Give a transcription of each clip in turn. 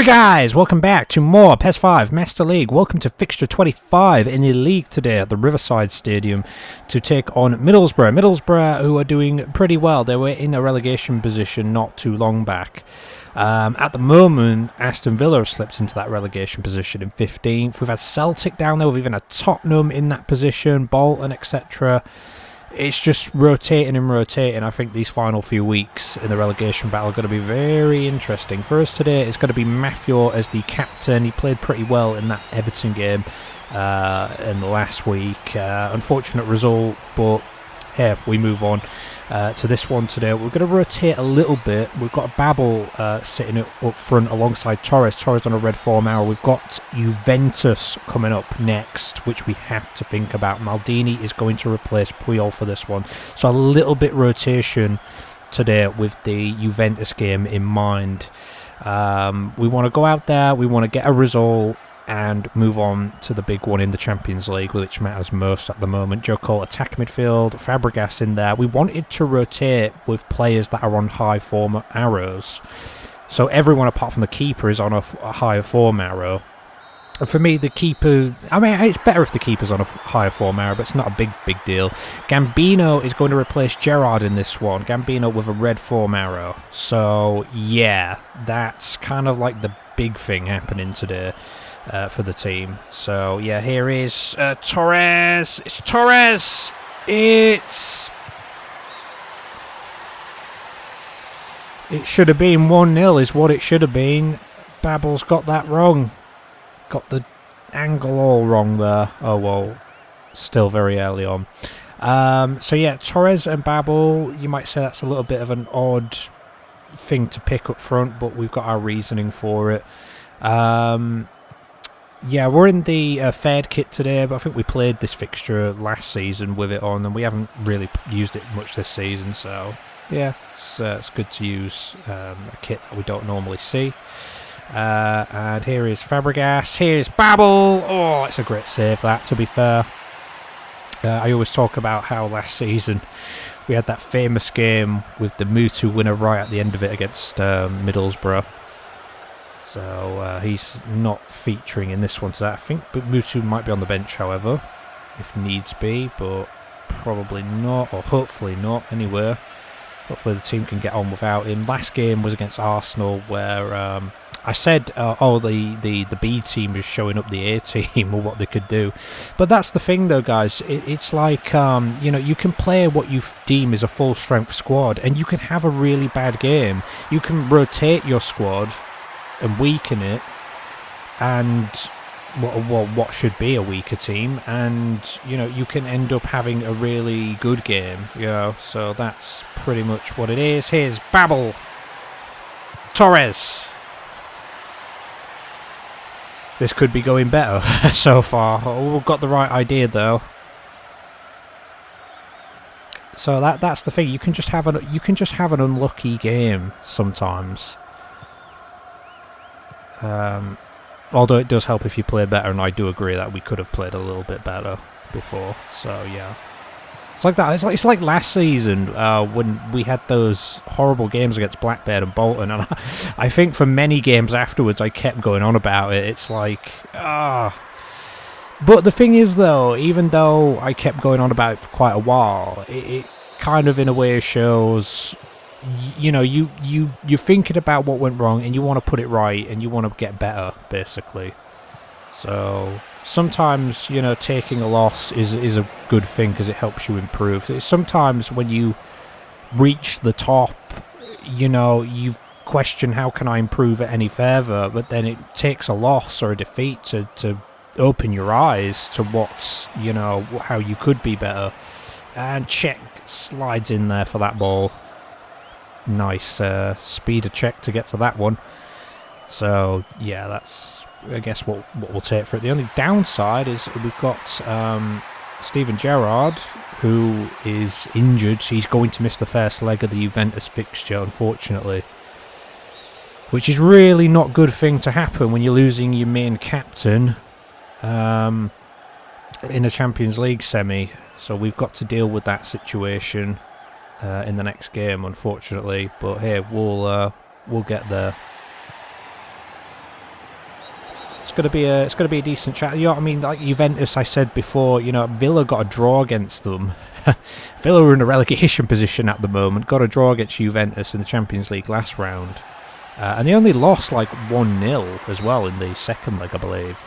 Hi guys, welcome back to more PES 5 Master League. Welcome to fixture 25 in the league today at the Riverside Stadium to take on Middlesbrough. Middlesbrough, who are doing pretty well. They were in a relegation position not too long back. At the moment, Aston Villa have slipped into that relegation position in 15th. We've had Celtic down there, we've even had Tottenham in that position, Bolton, etc. It's just rotating and rotating. I think these final few weeks in the relegation battle are going to be very interesting. For us today, it's going to be Matthew as the captain. He played pretty well in that Everton game in the last week. Unfortunate result, but here we move on to this one today. We're going to rotate a little bit. We've got Babel sitting up front alongside Torres. Torres on a red form arrow. We've got Juventus coming up next, which we have to think about. Maldini is going to replace Puyol for this one. So a little bit rotation today with the Juventus game in mind. We want to go out there. We want to get a result and move on to the big one in the Champions League, which matters most at the moment. Joe Cole attack midfield, Fabregas in there. We wanted to rotate with players that are on high form arrows. So everyone apart from the keeper is on a higher form arrow. And for me, the keeper, I mean, it's better if the keeper's on a higher form arrow, but it's not a big deal. Gambino is going to replace Gerrard in this one. Gambino with a red form arrow. So, yeah, that's kind of like the big thing happening today. For the team. So yeah, here is Torres. It's Torres. It should have been 1-0 is what it should have been. Babel's got that wrong. Got the angle all wrong there. Oh well, still very early on. So yeah, Torres and Babel, you might say that's a little bit of an odd thing to pick up front, but we've got our reasoning for it. Yeah, we're in the Fed kit today, but I think we played this fixture last season with it on, and we haven't really used it much this season, so yeah, it's good to use a kit that we don't normally see. And here is Fabregas, here's Babel. Oh, it's a great save that, to be fair. I always talk about how last season we had that famous game with the Mutu winner right at the end of it against Middlesbrough. So he's not featuring in this one today. I think Mutu might be on the bench, however, if needs be, but probably not, or hopefully not anyway. Hopefully the team can get on without him. Last game was against Arsenal, where I said, the B team is showing up the A team or what they could do. But that's the thing, though, guys. It's like, you can play what you deem is a full-strength squad, and you can have a really bad game. You can rotate your squad and weaken it, and what should be a weaker team, and you can end up having a really good game, so that's pretty much what it is. Here's Babel, Torres. This could be going better so far. We've got the right idea though. So that's the thing. You can just have an unlucky game sometimes. Although it does help if you play better, and I do agree that we could have played a little bit better before. So yeah, it's like that. It's like last season when we had those horrible games against Blackburn and Bolton, and I think for many games afterwards I kept going on about it. It's like But the thing is, though, even though I kept going on about it for quite a while, it kind of in a way shows. You're thinking about what went wrong and you want to put it right and you want to get better, basically. So sometimes, taking a loss is a good thing because it helps you improve. Sometimes when you reach the top, you question how can I improve it any further, but then it takes a loss or a defeat to open your eyes to what's, how you could be better. And Czech slides in there for that ball. Nice speed of check to get to that one. So yeah, that's I guess what we'll take for it. The only downside is we've got Steven Gerrard, who is injured. He's going to miss the first leg of the Juventus fixture, unfortunately, which is really not a good thing to happen when you're losing your main captain in a Champions League semi. So we've got to deal with that situation in the next game, unfortunately, but here we'll get there. It's going to be a decent chat. You know what I mean? Like Juventus, I said before, you know, Villa got a draw against them. Villa were in a relegation position at the moment. Got a draw against Juventus in the Champions League last round. And they only lost like 1-0 as well in the second leg, I believe.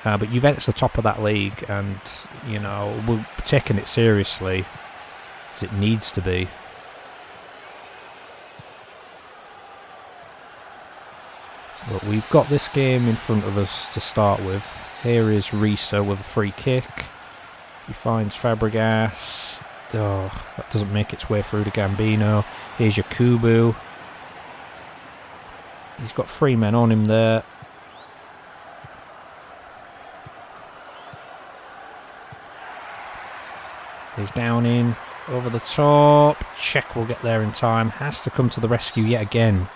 But Juventus are top of that league, and, you know, we're taking it seriously, as it needs to be. But we've got this game in front of us to start with. Here is Risa with a free kick. He finds Fabregas. Oh, that doesn't make its way through to Gambino. Here's Yakubu. He's got 3 men on him there. He's down in, over the top. Czech will get there in time. Has to come to the rescue yet again.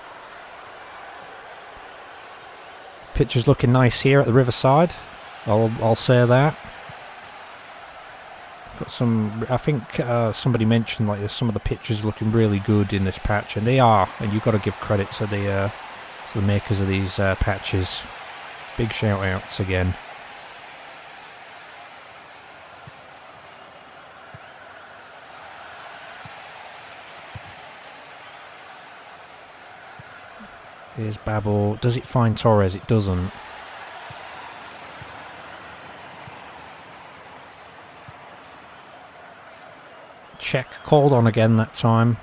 Pitch is looking nice here at the Riverside. I'll say that. Got some. I think somebody mentioned like some of the pitches looking really good in this patch, and they are. And you've got to give credit to the makers of these patches. Big shout outs again. Here's Babel. Does it find Torres? It doesn't. Czech called on again that time.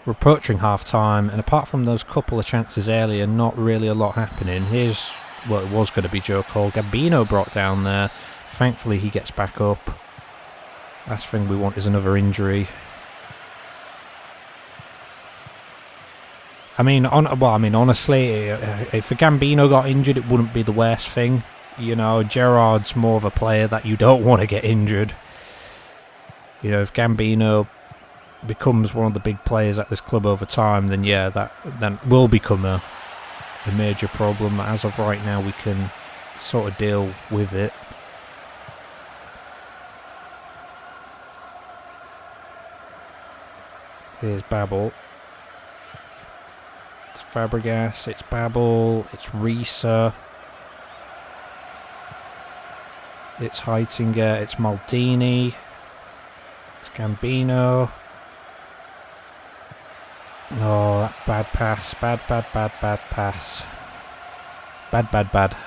We're approaching half time, and apart from those couple of chances earlier, not really a lot happening. Here's what it was going to be Joe Cole. Gambino brought down there. Thankfully he gets back up. Last thing we want is another injury. I mean, honestly, if a Gambino got injured, it wouldn't be the worst thing. You know, Gerrard's more of a player that you don't want to get injured. You know, if Gambino becomes one of the big players at this club over time, then yeah, that will become a major problem. As of right now, we can sort of deal with it. Here's Babel. It's Fabregas, it's Babel, it's Risa. It's Heitinger, it's Maldini. It's Gambino. Oh, that bad pass. Bad pass. Bad.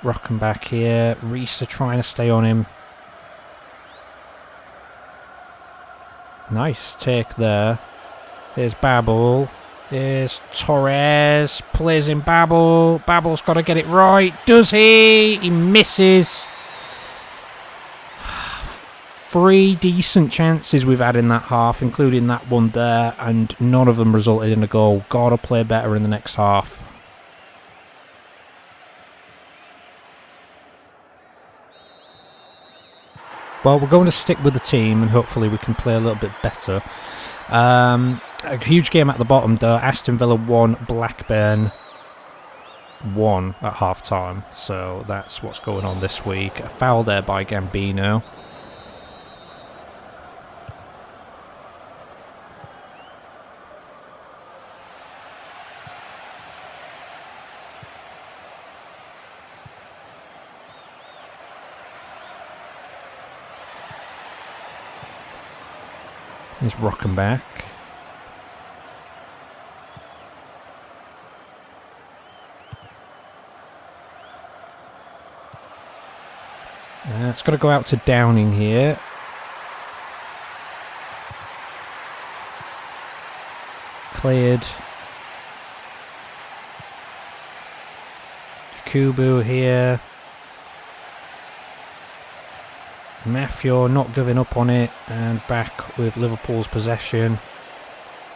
Rocking back here. Risa trying to stay on him. Nice take there. Here's Babel. Here's Torres. Plays in Babel. Babel's got to get it right. Does he? He misses. 3 decent chances we've had in that half, including that one there, and none of them resulted in a goal. Gotta play better in the next half. Well, we're going to stick with the team, and hopefully we can play a little bit better. A huge game at the bottom, though. Aston Villa 1, Blackburn 1 at half-time. So that's what's going on this week. A foul there by Gambino. He's rocking back. It's got to go out to Downing here. Cleared. Kubu here. Mafio not giving up on it, and back with Liverpool's possession.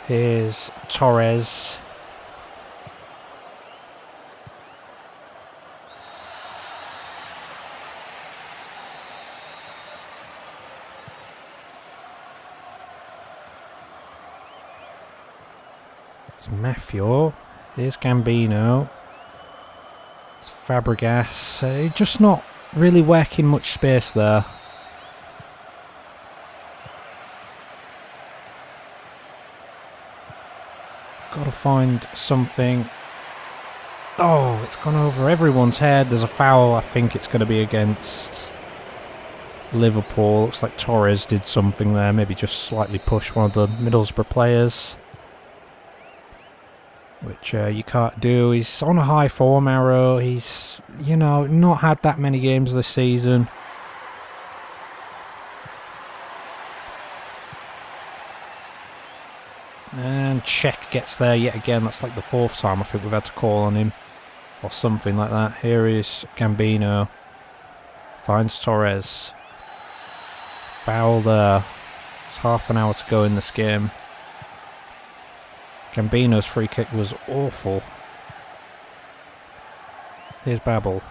Here's Torres. It's Mafio. Here's Gambino. It's Fabregas. Just not really working much space there. got to find something. Oh, it's gone over everyone's head. There's a foul. I think it's going to be against Liverpool. Looks like Torres did something there. Maybe just slightly pushed one of the Middlesbrough players. Which you can't do. He's on a high form arrow. He's, you know, not had that many games this season. And Czech gets there yet again. That's like the 4th time I think we've had to call on him. Or something like that. Here is Gambino. Finds Torres. Foul there. It's half an hour to go in this game. Gambino's free kick was awful. Here's Babel.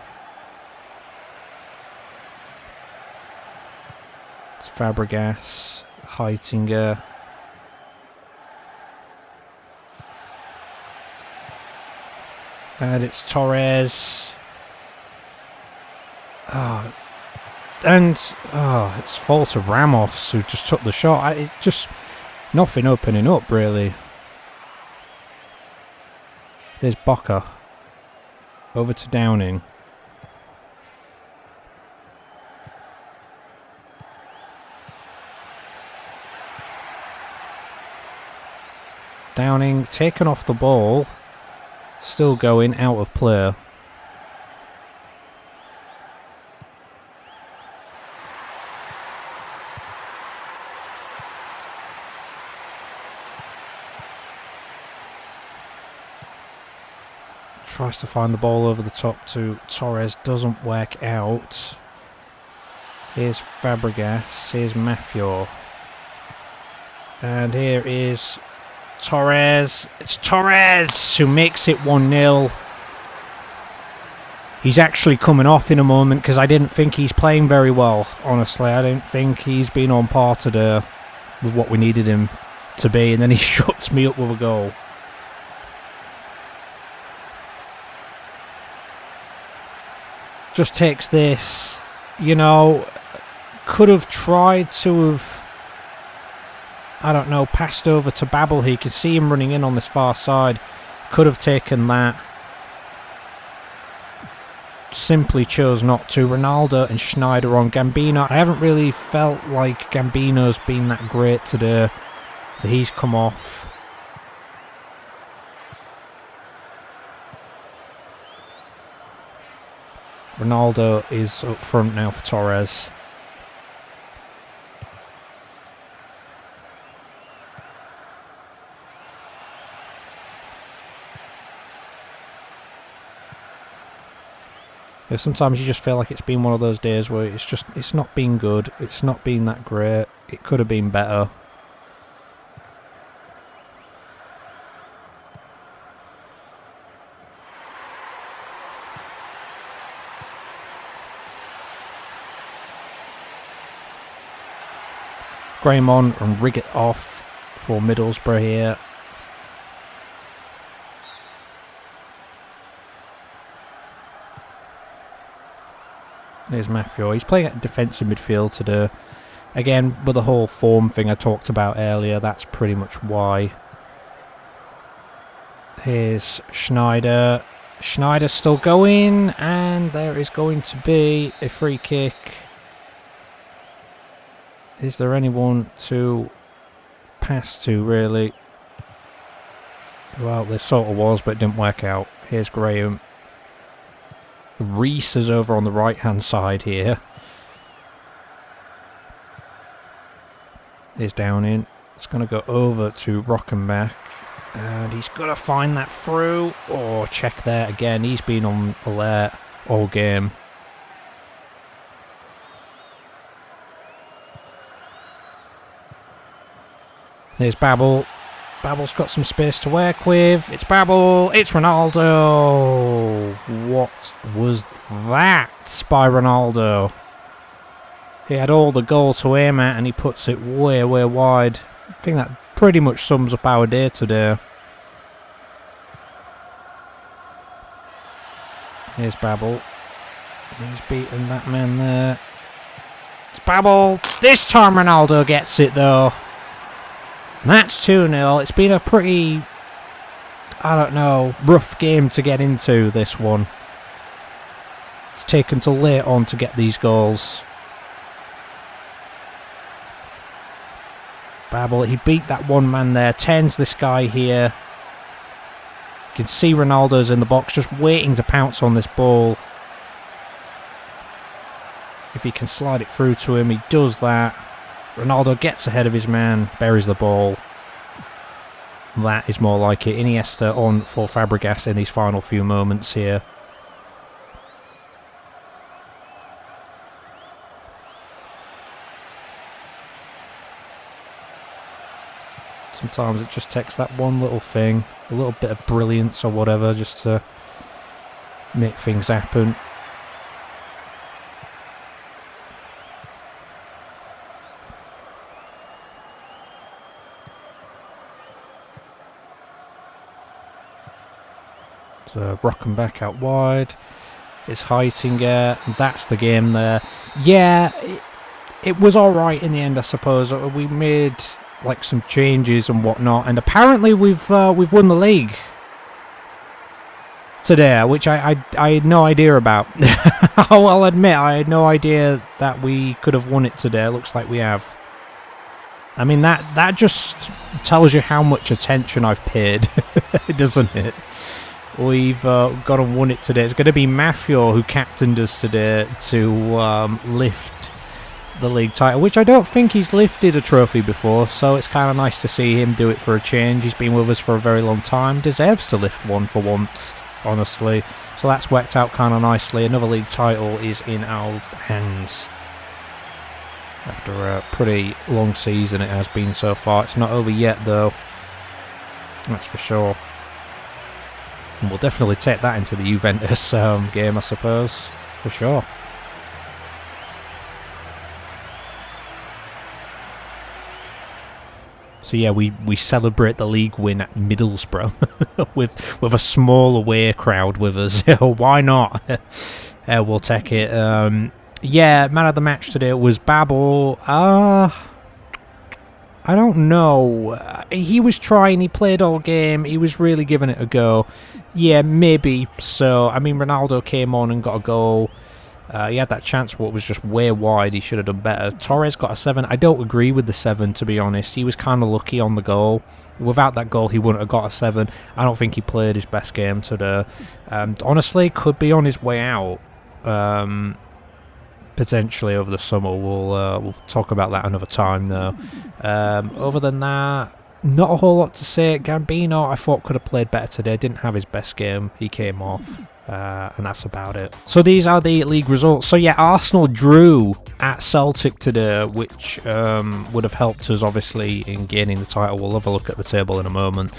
It's Fabregas. Heitinger. And it's Torres. Oh. And it's fault to Ramos, who just took the shot. It just nothing opening up really. There's Boca. Over to Downing. Downing taken off the ball. Still going, out of play. Tries to find the ball over the top to Torres. Doesn't work out. Here's Fabregas. Here's Mafior. And here is Torres. It's Torres who makes it 1-0. He's actually coming off in a moment because I didn't think he's playing very well, honestly. I don't think he's been on par today with what we needed him to be, and then he shuts me up with a goal. Just takes this, you know, could have tried to have, I don't know, passed over to Babel. He could see him running in on this far side. Could have taken that. Simply chose not to. Ronaldo and Schneider on Gambino. I haven't really felt like Gambino's been that great today. So he's come off. Ronaldo is up front now for Torres. Yeah, sometimes you just feel like it's been one of those days where it's not been good. It's not been that great. It could have been better. Graham on and rig it off for Middlesbrough here. There's Mafior. He's playing at defensive midfield today. Again, with the whole form thing I talked about earlier, that's pretty much why. Here's Schneider. Schneider's still going, and there is going to be a free kick. Is there anyone to pass to, really? Well, there sort of was, but it didn't work out. Here's Graham. Reese is over on the right-hand side here. Here's Downing. It's going to go over to Rockenbach. And he's going to find that through. Oh, check there again. He's been on alert all game. There's Babel. Babel's got some space to work with. It's Babel. It's Ronaldo. What was that by Ronaldo? He had all the goal to aim at and he puts it way, way wide. I think that pretty much sums up our day today. Here's Babel. He's beaten that man there. It's Babel. This time Ronaldo gets it though. That's 2-0. It's been a pretty I don't know, rough game to get into, this one. It's taken till late on to get these goals. Babel, he beat that one man there, turns this guy here. You can see Ronaldo's in the box, just waiting to pounce on this ball. If he can slide it through to him, he does that. Ronaldo gets ahead of his man, buries the ball. That is more like it. Iniesta on for Fabregas in these final few moments here. Sometimes it just takes that one little thing, a little bit of brilliance or whatever, just to make things happen. So Brocken back out wide. It's Heitinger. That's the game there. Yeah, it was alright in the end, I suppose. We made like some changes and whatnot, and apparently we've won the league today, which I had no idea about. I'll admit, I had no idea that we could have won it today. Looks like we have. I mean, that just tells you how much attention I've paid, doesn't it? We've got and won it today. It's going to be Mafio who captained us today to lift the league title, which I don't think he's lifted a trophy before, so it's kind of nice to see him do it for a change. He's been with us for a very long time. Deserves to lift one for once, honestly. So that's worked out kind of nicely. Another league title is in our hands. After a pretty long season it has been so far. It's not over yet, though. That's for sure. And we'll definitely take that into the Juventus game, I suppose, for sure. So yeah, we celebrate the league win at Middlesbrough with a small away crowd with us. Why not? We'll take it. Yeah, man of the match today was Babel. I don't know. He was trying, he played all game, he was really giving it a go. Yeah, maybe so. I mean, Ronaldo came on and got a goal. He had that chance, what was just way wide. He should have done better. Torres got a 7. I don't agree with the 7, to be honest. He was kind of lucky on the goal. Without that goal, he wouldn't have got a 7. I don't think he played his best game today. Honestly, could be on his way out. Potentially over the summer. We'll talk about that another time, though. Other than that, not a whole lot to say. Gambino, I thought, could have played better today. Didn't have his best game. He came off. And that's about it. So these are the league results. So yeah, Arsenal drew at Celtic today, which would have helped us obviously in gaining the title. We'll have a look at the table in a moment.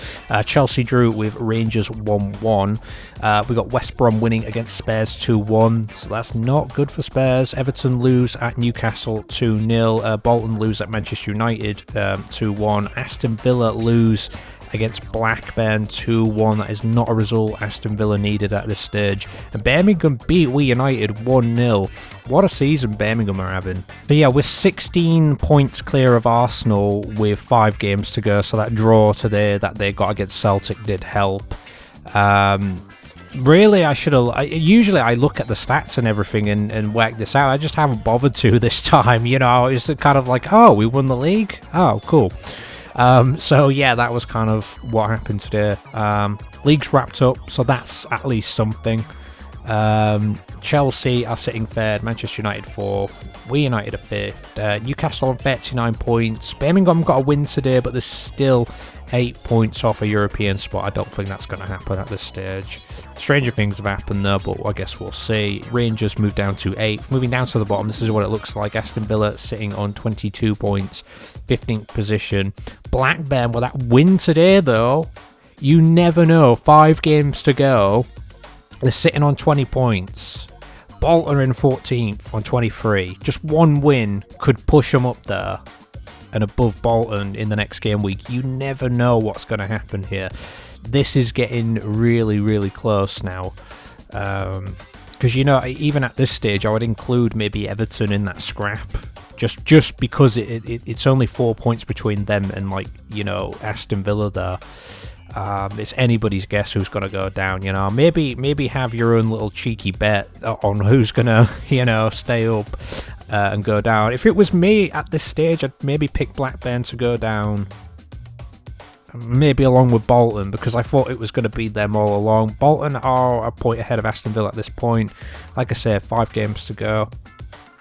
Chelsea drew with Rangers 1-1. We got West Brom winning against Spurs 2-1, so that's not good for Spurs. Everton lose at Newcastle 2-0. Bolton lose at Manchester United 2-1. Aston Villa lose against Blackburn 2-1. That is not a result Aston Villa needed at this stage. And Birmingham beat We United 1-0. What a season Birmingham are having. So yeah, we're 16 points clear of Arsenal with 5 games to go. So that draw today that they got against Celtic did help. Really, I should have. Usually, I look at the stats and everything and work this out. I just haven't bothered to this time. You know, it's kind of like, oh, we won the league. Oh, cool. So yeah, that was kind of what happened today. League's wrapped up, so that's at least something. Chelsea are sitting third, Manchester United 4th, We United are 5th, Newcastle on 39 points. Birmingham got a win today, but there's still 8 points off a European spot. I don't think that's going to happen at this stage. Stranger things have happened though, but I guess we'll see. Rangers moved down to 8th. Moving down to the bottom, this is what it looks like. Aston Villa sitting on 22 points, 15th position. Blackburn, well, that win today though, you never know. 5 games to go. They're sitting on 20 points. Bolton are in 14th on 23. Just one win could push them up there and above Bolton in the next game week. You never know what's going to happen here. This is getting really, really close now. Because, you know, even at this stage, I would include maybe Everton in that scrap. Just because it's only 4 points between them and, like, you know, Aston Villa there. It's anybody's guess who's going to go down, you know. Maybe have your own little cheeky bet on who's going to, you know, stay up and go down. If it was me at this stage, I'd maybe pick Blackburn to go down, maybe along with Bolton, because I thought it was going to be them all along. Bolton are a point ahead of Aston Villa at this point. Like I said, 5 games to go.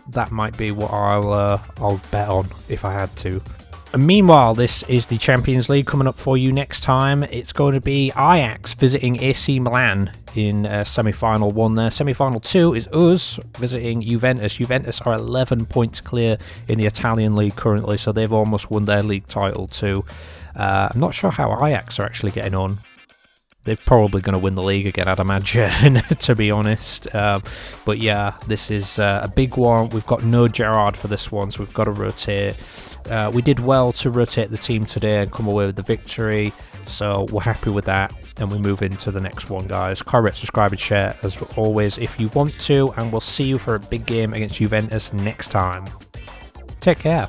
That might be what I'll bet on if I had to. And meanwhile, this is the Champions League coming up for you next time. It's going to be Ajax visiting AC Milan in semi-final 1 there. Semi-final 2 is us visiting Juventus. Juventus are 11 points clear in the Italian league currently, so they've almost won their league title too. I'm not sure how Ajax are actually getting on. They're probably going to win the league again, I'd imagine, to be honest. But yeah, this is a big one. We've got no Gerrard for this one, so we've got to rotate. We did well to rotate the team today and come away with the victory, so we're happy with that. And we move into the next one, guys. Comment, subscribe, and share, as always, if you want to. And we'll see you for a big game against Juventus next time. Take care.